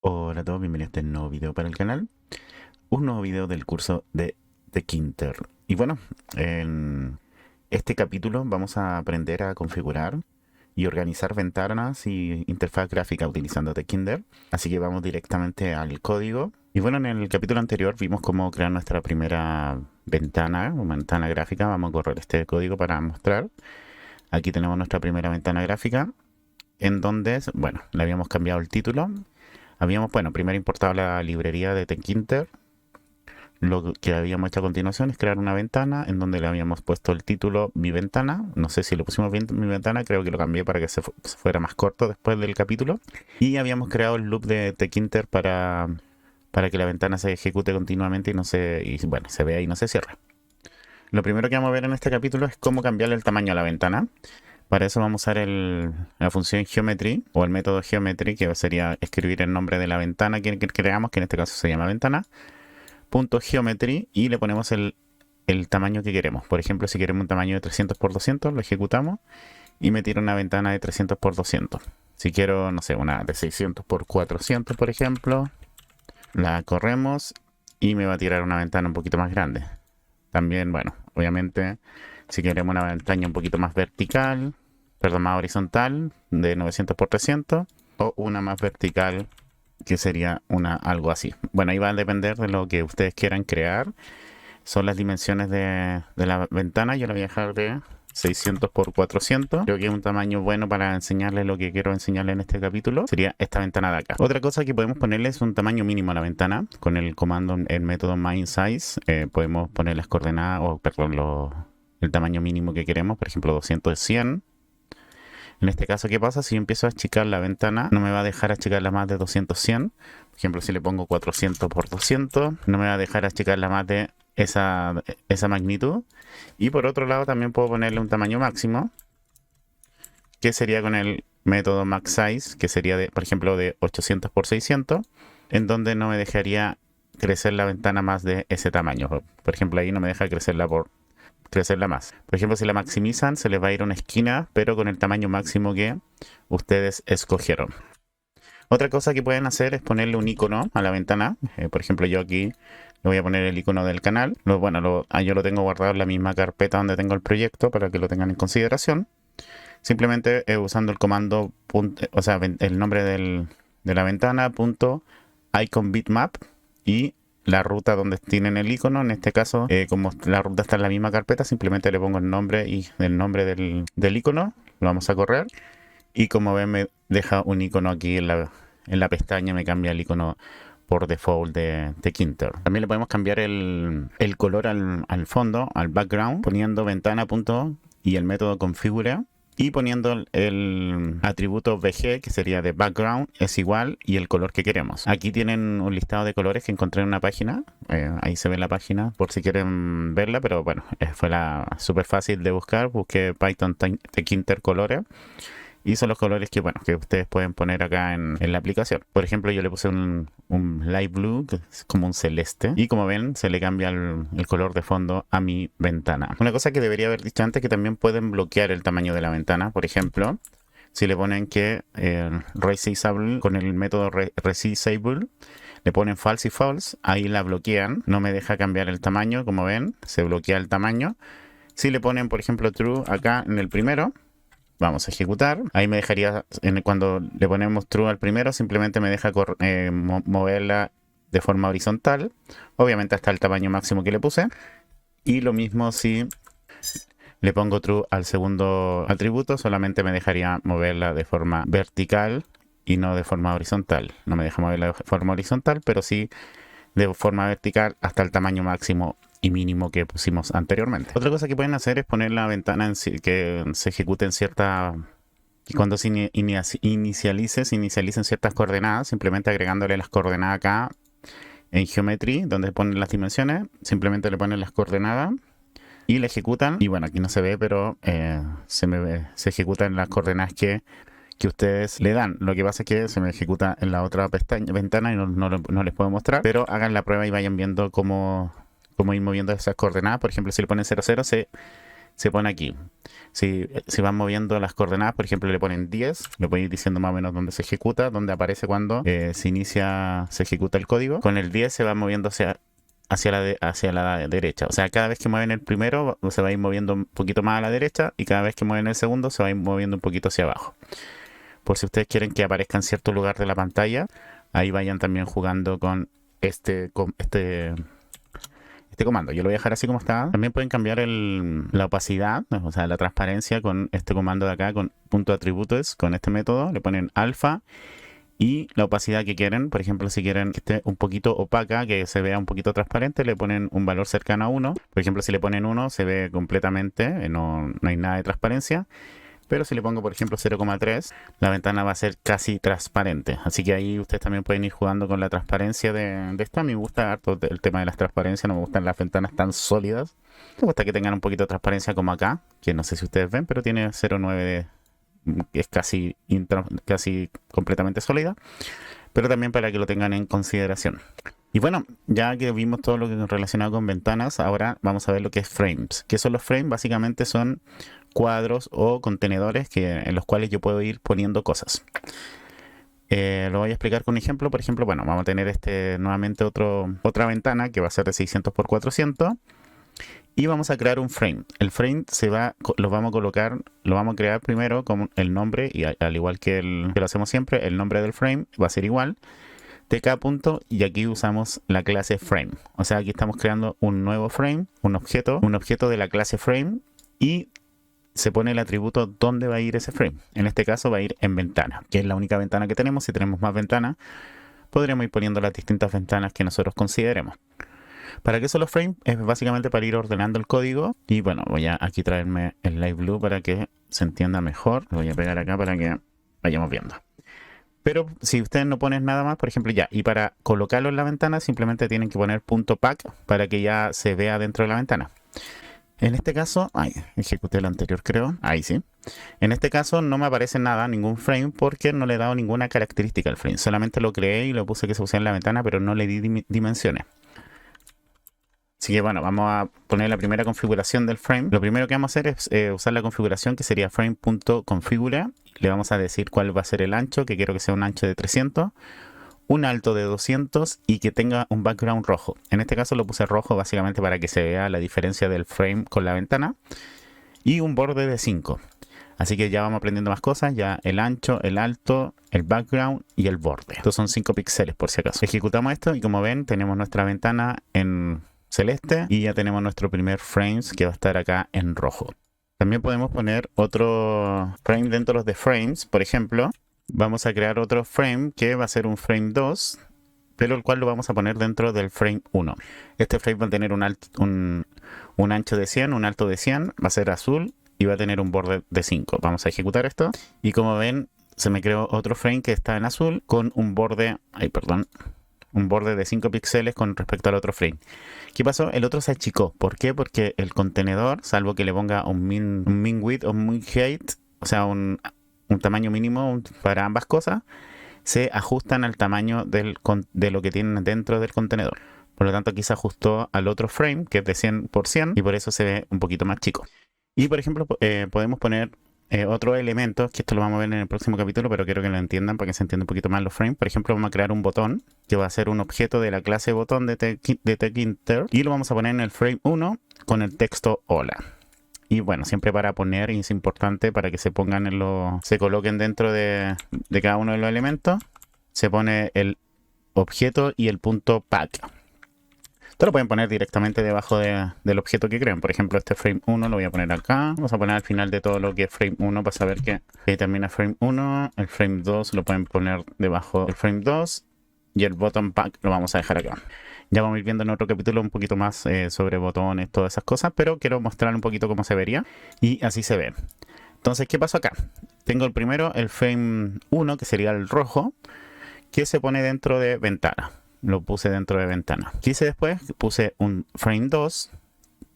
Hola a todos, bienvenidos a este nuevo video para el canal. Un nuevo video del curso de Tkinter. Y bueno, en este capítulo vamos a aprender a configurar y organizar ventanas y interfaz gráfica utilizando Tkinter. Así que vamos directamente al código. Y bueno, en el capítulo anterior vimos cómo crear nuestra primera ventana o ventana gráfica. Vamos a correr este código para mostrar. Aquí tenemos nuestra primera ventana gráfica, en donde, bueno, le habíamos cambiado el título. Habíamos, bueno, primero importado la librería de Tkinter. Lo que habíamos hecho a continuación es crear una ventana en donde le habíamos puesto el título Mi Ventana. No sé si lo pusimos bien Mi Ventana, creo que lo cambié para que se fuera más corto después del capítulo. Y habíamos creado el loop de Tkinter para que la ventana se ejecute continuamente y no se, y, bueno, se vea y no se cierre. Lo primero que vamos a ver en este capítulo es cómo cambiarle el tamaño a la ventana. Para eso vamos a usar la función geometry o el método geometry, que sería escribir el nombre de la ventana que creamos, que en este caso se llama ventana, punto geometry, y le ponemos el tamaño que queremos. Por ejemplo, si queremos un tamaño de 300 por 200, lo ejecutamos y me tira una ventana de 300 por 200. Si quiero, no sé, una de 600 por 400, por ejemplo, la corremos y me va a tirar una ventana un poquito más grande. También, bueno, obviamente, si queremos una ventana un poquito más vertical, perdón, más horizontal, de 900 por 300, o una más vertical, que sería algo así. Bueno, ahí va a depender de lo que ustedes quieran crear. Son las dimensiones de la ventana. Yo la voy a dejar de 600 por 400. Creo que es un tamaño bueno para enseñarles lo que quiero enseñarles en este capítulo. Sería esta ventana de acá. Otra cosa que podemos ponerle es un tamaño mínimo a la ventana. Con el comando, el método MainSize, podemos poner las coordenadas, o perdón, el tamaño mínimo que queremos. Por ejemplo, 200 es 100. En este caso, ¿qué pasa? Si yo empiezo a achicar la ventana, no me va a dejar achicarla más de 200, 100. Por ejemplo, si le pongo 400 por 200, no me va a dejar achicarla más de esa magnitud. Y por otro lado, también puedo ponerle un tamaño máximo, que sería con el método MaxSize, que sería, por ejemplo, de 800 por 600, en donde no me dejaría crecer la ventana más de ese tamaño. Por ejemplo, ahí no me deja crecerla más. Por ejemplo, si la maximizan, se les va a ir a una esquina, pero con el tamaño máximo que ustedes escogieron. Otra cosa que pueden hacer es ponerle un icono a la ventana. Por ejemplo, yo aquí le voy a poner el icono del canal. Yo lo tengo guardado en la misma carpeta donde tengo el proyecto para que lo tengan en consideración. Simplemente usando el comando, el nombre de la ventana, punto icon bitmap, y la ruta donde tienen el icono. En este caso, como la ruta está en la misma carpeta, simplemente le pongo el nombre y el nombre del icono. Lo vamos a correr. Y como ven, me deja un icono aquí en la pestaña, me cambia el icono por default de Tkinter. También le podemos cambiar el color al fondo, al background, poniendo ventana punto y el método configure, y poniendo el atributo VG, que sería de background, es igual, y el color que queremos. Aquí tienen un listado de colores que encontré en una página. Ahí se ve la página por si quieren verla, pero bueno, fue súper fácil de buscar. Busqué Python Tkinter colores. Y son los colores que, bueno, que ustedes pueden poner acá en la aplicación. Por ejemplo, yo le puse un light blue, que es como un celeste. Y como ven, se le cambia el color de fondo a mi ventana. Una cosa que debería haber dicho antes, que también pueden bloquear el tamaño de la ventana. Por ejemplo, si le ponen que resizable, con el método resizable, le ponen false y false, ahí la bloquean. No me deja cambiar el tamaño, como ven, se bloquea el tamaño. Si le ponen, por ejemplo, true acá en el primero, vamos a ejecutar. Ahí me dejaría, cuando le ponemos true al primero, simplemente me deja moverla de forma horizontal. Obviamente hasta el tamaño máximo que le puse. Y lo mismo si le pongo true al segundo atributo, solamente me dejaría moverla de forma vertical y no de forma horizontal. No me deja moverla de forma horizontal, pero sí de forma vertical hasta el tamaño máximo y mínimo que pusimos anteriormente. Otra cosa que pueden hacer es poner la ventana que se ejecute en cierta... Y cuando se inicialice en ciertas coordenadas, simplemente agregándole las coordenadas acá en Geometry, donde ponen las dimensiones, simplemente le ponen las coordenadas y le ejecutan. Y bueno, aquí no se ve, pero se ejecutan las coordenadas que ustedes le dan. Lo que pasa es que se me ejecuta en la otra ventana y no les puedo mostrar, pero hagan la prueba y vayan viendo cómo ir moviendo esas coordenadas. Por ejemplo, si le ponen 00, se se pone aquí. Si van moviendo las coordenadas, por ejemplo, le ponen 10, le pueden ir diciendo más o menos dónde se ejecuta, dónde aparece cuando se ejecuta el código. Con el 10 se va moviendo hacia la derecha. O sea, cada vez que mueven el primero, se va a ir moviendo un poquito más a la derecha, y cada vez que mueven el segundo, se va a ir moviendo un poquito hacia abajo. Por si ustedes quieren que aparezca en cierto lugar de la pantalla, ahí vayan también jugando con este comando. Yo lo voy a dejar así como está. También pueden cambiar la opacidad, o sea, la transparencia, con este comando de acá, con .attributes, con este método. Le ponen alfa y la opacidad que quieren. Por ejemplo, si quieren que esté un poquito opaca, que se vea un poquito transparente, le ponen un valor cercano a 1. Por ejemplo, si le ponen 1, se ve completamente, no hay nada de transparencia. Pero si le pongo, por ejemplo, 0,3, la ventana va a ser casi transparente. Así que ahí ustedes también pueden ir jugando con la transparencia de esta. A mí me gusta harto el tema de las transparencias, no me gustan las ventanas tan sólidas. Me gusta que tengan un poquito de transparencia como acá, que no sé si ustedes ven, pero tiene 0,9, es casi completamente sólida. Pero también para que lo tengan en consideración. Y bueno, ya que vimos todo lo que es relacionado con ventanas, ahora vamos a ver lo que es frames. ¿Qué son los frames? Básicamente son cuadros o contenedores en los cuales yo puedo ir poniendo cosas. Lo voy a explicar con un ejemplo. Por ejemplo, bueno, vamos a tener nuevamente otra ventana que va a ser de 600 por 400. Y vamos a crear un frame. El frame lo vamos a crear primero con el nombre, y al igual que lo hacemos siempre, el nombre del frame va a ser igual. tk punto, y aquí usamos la clase frame. O sea, aquí estamos creando un nuevo frame, un objeto de la clase frame, y se pone el atributo donde va a ir ese frame. En este caso va a ir en ventana, que es la única ventana que tenemos. Si tenemos más ventanas, podríamos ir poniendo las distintas ventanas que nosotros consideremos. ¿Para qué son los frames? Es básicamente para ir ordenando el código. Y bueno, voy a aquí traerme el Light Blue para que se entienda mejor. Lo voy a pegar acá para que vayamos viendo. Pero si ustedes no ponen nada más, por ejemplo, y para colocarlo en la ventana, simplemente tienen que poner .pack para que ya se vea dentro de la ventana. En este caso, ejecuté lo anterior, creo. Ahí sí. En este caso no me aparece nada, ningún frame, porque no le he dado ninguna característica al frame. Solamente lo creé y lo puse que se pusiera en la ventana, pero no le di dimensiones. Así que bueno, vamos a poner la primera configuración del frame. Lo primero que vamos a hacer es usar la configuración que sería frame.configura. Le vamos a decir cuál va a ser el ancho, que quiero que sea un ancho de 300, un alto de 200 y que tenga un background rojo. En este caso lo puse rojo básicamente para que se vea la diferencia del frame con la ventana, y un borde de 5. Así que ya vamos aprendiendo más cosas. Ya el ancho, el alto, el background y el borde. Estos son 5 píxeles por si acaso. Ejecutamos esto y como ven tenemos nuestra ventana en celeste y ya tenemos nuestro primer frames que va a estar acá en rojo. También podemos poner otro frame dentro de frames. Por ejemplo, vamos a crear otro frame que va a ser un frame 2, pero el cual lo vamos a poner dentro del frame 1. Este frame va a tener un ancho de 100, un alto de 100, va a ser azul y va a tener un borde de 5. Vamos a ejecutar esto y como ven se me creó otro frame que está en azul con un borde, un borde de 5 píxeles con respecto al otro frame. ¿Qué pasó? El otro se achicó. ¿Por qué? Porque el contenedor, salvo que le ponga un min width o un min height, o sea, un tamaño mínimo para ambas cosas, se ajustan al tamaño de lo que tienen dentro del contenedor. Por lo tanto, aquí se ajustó al otro frame, que es de 100 por 100, y por eso se ve un poquito más chico. Y por ejemplo, podemos poner otros elementos, que esto lo vamos a ver en el próximo capítulo, pero quiero que lo entiendan para que se entienda un poquito más los frames. Por ejemplo, vamos a crear un botón, que va a ser un objeto de la clase botón de Tkinter, y lo vamos a poner en el frame 1 con el texto hola. Y bueno, siempre para poner, y es importante para que se pongan se coloquen dentro de cada uno de los elementos, se pone el objeto y el .pack. Esto lo pueden poner directamente debajo del objeto que creen. Por ejemplo, este frame 1 lo voy a poner acá. Vamos a poner al final de todo lo que es frame 1 para saber que ahí termina frame 1. El frame 2 lo pueden poner debajo del frame 2. Y el button pack lo vamos a dejar acá. Ya vamos a ir viendo en otro capítulo un poquito más sobre botones, todas esas cosas. Pero quiero mostrar un poquito cómo se vería. Y así se ve. Entonces, ¿qué pasó acá? Tengo el primero, el frame 1, que sería el rojo, que se pone dentro de ventana. Lo puse dentro de ventana. ¿Qué hice después? Puse un frame 2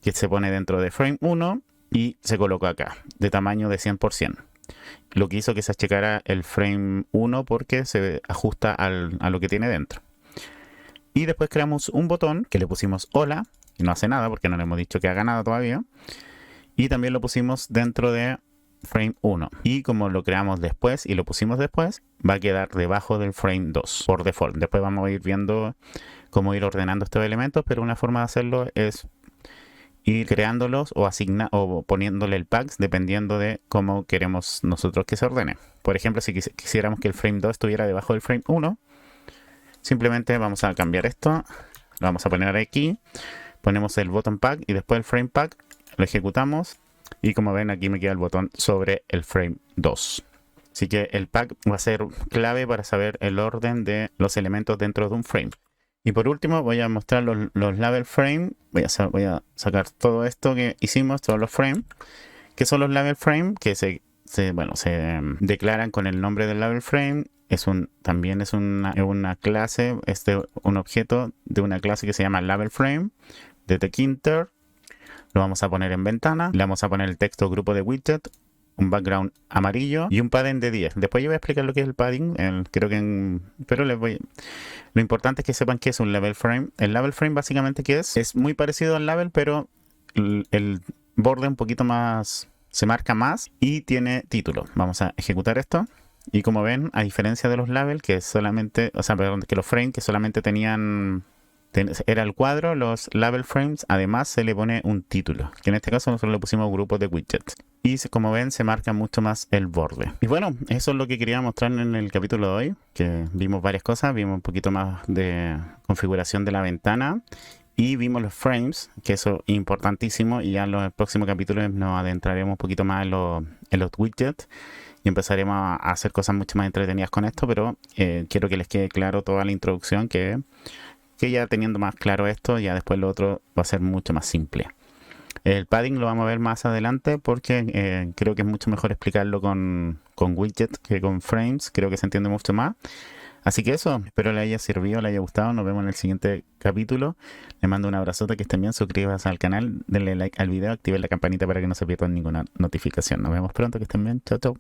que se pone dentro de frame 1 y se colocó acá, de tamaño de 100%. Lo que hizo que se achicara el frame 1 porque se ajusta a lo que tiene dentro. Y después creamos un botón que le pusimos hola, y no hace nada porque no le hemos dicho que haga nada todavía. y también lo pusimos dentro de frame 1. Y como lo creamos después y lo pusimos después, va a quedar debajo del frame 2 por default. Después vamos a ir viendo cómo ir ordenando estos elementos, pero una forma de hacerlo es ir creándolos o poniéndole el pax dependiendo de cómo queremos nosotros que se ordene. Por ejemplo, si quisiéramos que el frame 2 estuviera debajo del frame 1, simplemente vamos a cambiar esto, lo vamos a poner aquí, ponemos el button pack y después el frame pack, lo ejecutamos y como ven aquí me queda el botón sobre el frame 2. Así que el pack va a ser clave para saber el orden de los elementos dentro de un frame. Y por último voy a mostrar los label frame. Voy a sacar todo esto que hicimos, todos los frames. ¿Qué son los label frame? Que se declaran con el nombre del label frame. También es una clase, un objeto de una clase que se llama label frame de Tkinter. Lo vamos a poner en ventana. Le vamos a poner el texto grupo de widget, un background amarillo y un padding de 10. Después yo voy a explicar lo que es el padding, pero lo importante es que sepan que es un label frame. El label frame básicamente ¿qué es? Es muy parecido al label, pero el borde un poquito más, se marca más y tiene título. Vamos a ejecutar esto y como ven, a diferencia de los label que los frames que solamente era el cuadro, los label frames además se le pone un título, que en este caso nosotros le pusimos grupos de widgets. Y como ven se marca mucho más el borde. Y bueno, eso es lo que quería mostrar en el capítulo de hoy, que vimos varias cosas, vimos un poquito más de configuración de la ventana y vimos los frames, que eso es importantísimo, y ya en los próximos capítulos nos adentraremos un poquito más en los widgets y empezaremos a hacer cosas mucho más entretenidas con esto, pero quiero que les quede claro toda la introducción, que ya teniendo más claro esto, ya después lo otro va a ser mucho más simple. El padding lo vamos a ver más adelante porque creo que es mucho mejor explicarlo con widgets que con frames. Creo que se entiende mucho más. Así que eso, espero le haya servido, le haya gustado. Nos vemos en el siguiente capítulo. Les mando un abrazote, que estén bien. Suscríbanse al canal, denle like al video, activen la campanita para que no se pierdan ninguna notificación. Nos vemos pronto, que estén bien. Chao, chao.